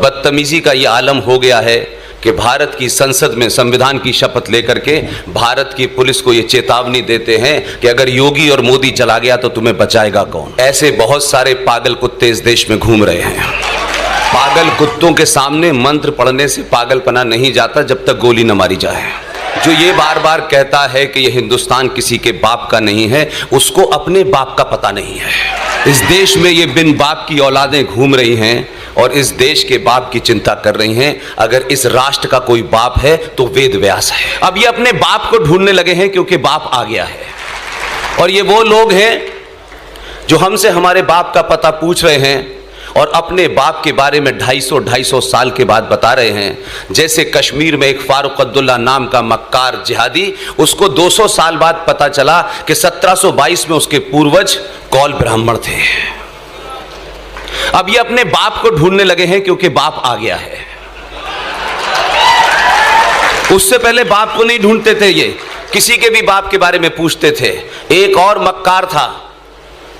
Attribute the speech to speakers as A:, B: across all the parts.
A: बदतमीजी का ये आलम हो गया है कि भारत की संसद में संविधान की शपथ लेकर के भारत की पुलिस को ये चेतावनी देते हैं कि अगर योगी और मोदी चला गया तो तुम्हें बचाएगा कौन। ऐसे बहुत सारे पागल कुत्ते इस देश में घूम रहे हैं। पागल कुत्तों के सामने मंत्र पढ़ने से पागलपना नहीं जाता जब तक गोली न मारी जाए। जो ये बार बार कहता है कि ये हिंदुस्तान किसी के बाप का नहीं है, उसको अपने बाप का पता नहीं है। इस देश में ये बिन बाप की औलादें घूम रही हैं और इस देश के बाप की चिंता कर रही हैं। अगर इस राष्ट्र का कोई बाप है तो वेद व्यास है। अब ये अपने बाप को ढूंढने लगे हैं क्योंकि बाप आ गया है। और ये वो लोग हैं जो हमसे हमारे बाप का पता पूछ रहे हैं और अपने बाप के बारे में 250 साल के बाद बता रहे हैं। जैसे कश्मीर में एक फारूक अब्दुल्ला नाम का मक्कार जिहादी, उसको 200 साल बाद पता चला कि 1722 में उसके पूर्वज कौल ब्राह्मण थे। अब ये अपने बाप को ढूंढने लगे हैं क्योंकि बाप आ गया है। उससे पहले बाप को नहीं ढूंढते थे, ये किसी के भी बाप के बारे में पूछते थे। एक और मक्कार था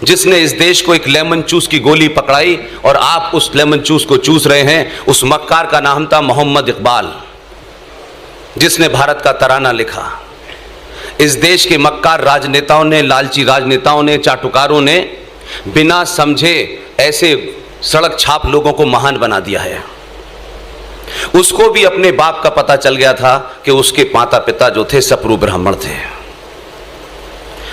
A: जिसने इस देश को एक लेमन चूस की गोली पकड़ाई और आप उस लेमन चूस को चूस रहे हैं। उस मक्कार का नाम था मोहम्मद इकबाल, जिसने भारत का तराना लिखा। इस देश के मक्कार राजनेताओं ने, लालची राजनेताओं ने, चाटुकारों ने बिना समझे ऐसे सड़क छाप लोगों को महान बना दिया है। उसको भी अपने बाप का पता चल गया था कि उसके माता पिता जो थे सपरू ब्राह्मण थे।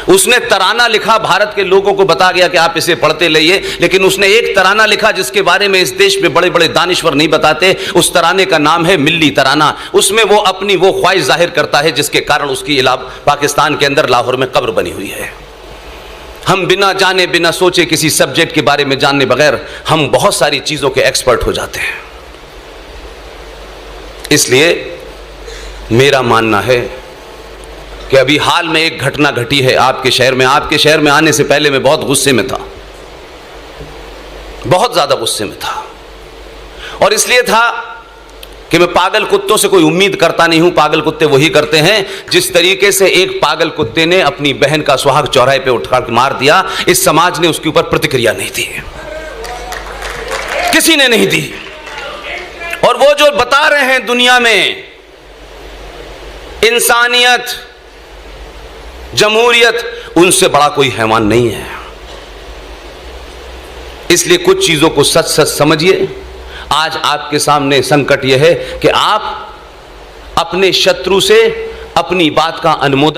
A: उसने तराना लिखा, भारत के लोगों को बता गया कि आप इसे पढ़ते रहिए, लेकिन उसने एक तराना लिखा जिसके बारे में इस देश में बड़े बड़े दानिश्वर नहीं बताते। उस तराने का नाम है मिल्ली तराना। उसमें वो अपनी वो ख्वाहिश जाहिर करता है जिसके कारण उसकी पाकिस्तान के अंदर लाहौर में कब्र बनी हुई है। हम बिना जाने बिना सोचे किसी सब्जेक्ट के बारे में जानने बगैर हम बहुत सारी चीजों के एक्सपर्ट हो जाते हैं। इसलिए मेरा मानना है कि अभी हाल में एक घटना घटी है आपके शहर में। आपके शहर में आने से पहले मैं बहुत गुस्से में था, बहुत ज्यादा गुस्से में था। और इसलिए था कि मैं पागल कुत्तों से कोई उम्मीद करता नहीं हूं। पागल कुत्ते वही करते हैं जिस तरीके से एक पागल कुत्ते ने अपनी बहन का सुहाग चौराहे पे उठा मार दिया, इस समाज ने उसके ऊपर प्रतिक्रिया नहीं दी, किसी ने नहीं दी। और वो जो बता रहे हैं दुनिया में इंसानियत, जमहूरियत, उनसे बड़ा कोई हैवान नहीं है। इसलिए कुछ चीजों को सच सच समझिए। आज आपके सामने संकट यह है कि आप अपने शत्रु से अपनी बात का अनुमोदन